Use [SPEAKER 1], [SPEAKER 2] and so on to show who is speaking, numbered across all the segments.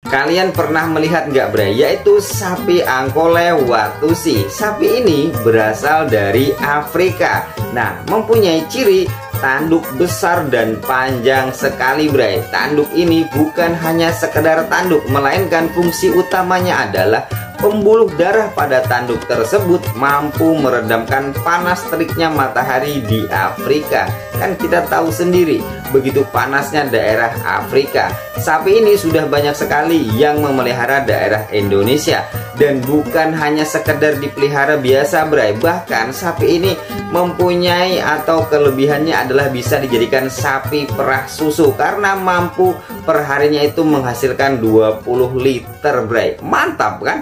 [SPEAKER 1] Kalian pernah melihat nggak Bray? Yaitu sapi Angkole Watusi. Sapi ini berasal dari Afrika. Nah, mempunyai ciri tanduk besar dan panjang sekali Bray. Tanduk ini bukan hanya sekedar tanduk, melainkan fungsi utamanya adalah pembuluh darah pada tanduk tersebut mampu meredamkan panas teriknya matahari di Afrika. Kan kita tahu sendiri begitu panasnya daerah Afrika. Sapi ini sudah banyak sekali yang memelihara daerah Indonesia. Dan bukan hanya sekedar dipelihara biasa Bray. Bahkan sapi ini mempunyai atau kelebihannya adalah bisa dijadikan sapi perah susu, karena mampu perharinya itu menghasilkan 20 liter Bray. Mantap kan?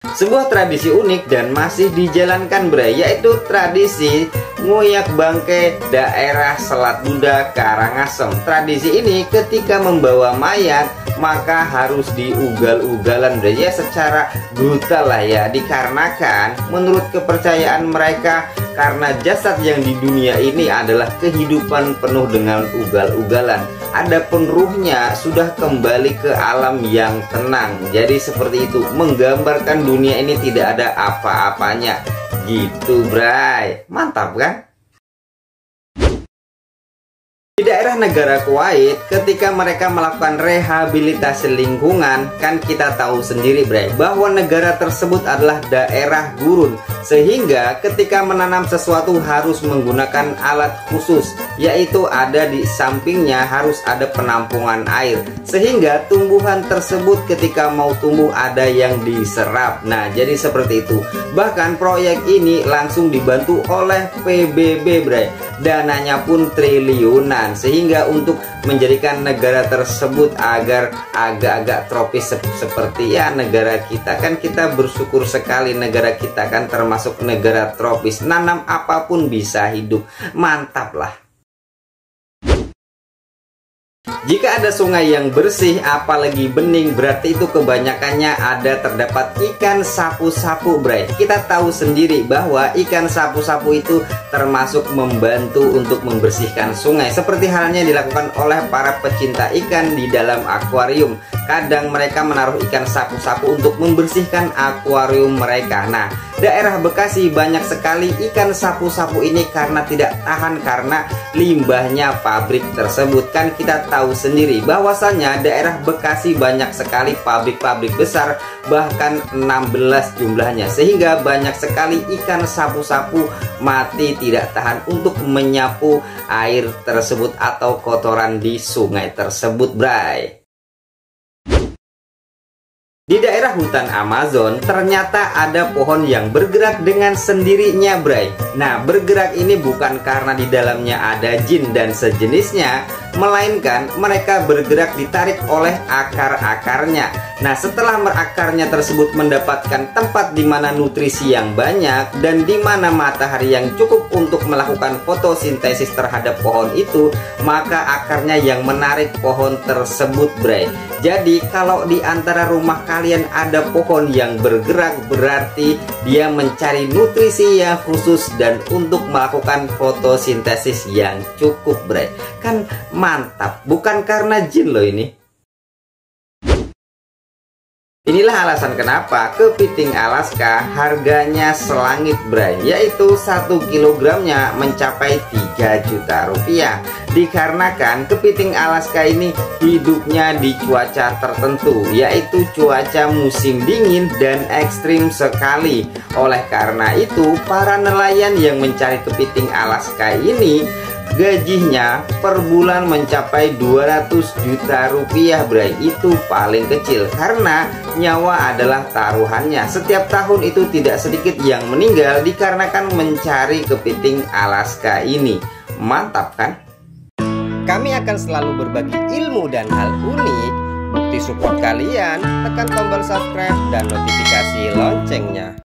[SPEAKER 1] Sebuah tradisi unik dan masih dijalankan Bray, yaitu tradisi Nguyak Bangke daerah Selat Duda Karangasem. Tradisi ini ketika membawa mayat maka harus diugal-ugalan Bray, ya secara brutal lah ya, dikarenakan menurut kepercayaan mereka karena jasad yang di dunia ini adalah kehidupan penuh dengan ugal-ugalan. Adapun ruhnya sudah kembali ke alam yang tenang. Jadi seperti itu, menggambarkan dunia ini tidak ada apa-apanya. Gitu Bray. Mantap kan? Di daerah negara Kuwait, ketika mereka melakukan rehabilitasi lingkungan, kan kita tahu sendiri Bray, bahwa negara tersebut adalah daerah gurun, sehingga ketika menanam sesuatu harus menggunakan alat khusus, yaitu ada di sampingnya harus ada penampungan air, sehingga tumbuhan tersebut ketika mau tumbuh ada yang diserap. Nah, jadi seperti itu. Bahkan proyek ini langsung dibantu oleh PBB Bray. Dananya pun triliunan, sehingga untuk menjadikan negara tersebut agar agak-agak tropis seperti ya negara kita. Kan kita bersyukur sekali negara kita kan termasuk negara tropis, nanam apapun bisa hidup. Mantap lah. Jika ada sungai yang bersih apalagi bening, berarti itu kebanyakannya ada terdapat ikan sapu-sapu Bray. Kita tahu sendiri bahwa ikan sapu-sapu itu termasuk membantu untuk membersihkan sungai, seperti halnya dilakukan oleh para pecinta ikan di dalam akuarium. Kadang mereka menaruh ikan sapu-sapu untuk membersihkan akuarium mereka. Nah, daerah Bekasi banyak sekali ikan sapu-sapu ini karena tidak tahan karena limbahnya pabrik tersebut. Kan kita tahu sendiri bahwasannya daerah Bekasi banyak sekali pabrik-pabrik besar, bahkan 16 jumlahnya, sehingga banyak sekali ikan sapu-sapu mati tidak tahan untuk menyapu air tersebut atau kotoran di sungai tersebut Bray. Di daerah hutan Amazon ternyata ada pohon yang bergerak dengan sendirinya Bray. Nah, bergerak ini bukan karena di dalamnya ada jin dan sejenisnya, melainkan mereka bergerak ditarik oleh akar-akarnya. Nah, setelah akarnya tersebut mendapatkan tempat di mana nutrisi yang banyak dan di mana matahari yang cukup untuk melakukan fotosintesis terhadap pohon itu, maka akarnya yang menarik pohon tersebut Bray. Jadi kalau di antara rumah kalian ada pohon yang bergerak, berarti dia mencari nutrisi yang khusus dan untuk melakukan fotosintesis yang cukup Bray. Kan mantap, bukan karena jin loh ini. Inilah alasan kenapa kepiting Alaska harganya selangit Bray, yaitu 1 kilogramnya mencapai 3 juta rupiah. Dikarenakan kepiting Alaska ini hidupnya di cuaca tertentu, yaitu cuaca musim dingin dan ekstrim sekali. Oleh karena itu, para nelayan yang mencari kepiting Alaska ini gajinya per bulan mencapai 200 juta rupiah Bray. Itu paling kecil karena nyawa adalah taruhannya. Setiap tahun itu tidak sedikit yang meninggal dikarenakan mencari kepiting Alaska ini. Mantap kan? Kami akan selalu berbagi ilmu dan hal unik. Bukti support kalian, tekan tombol subscribe dan notifikasi loncengnya.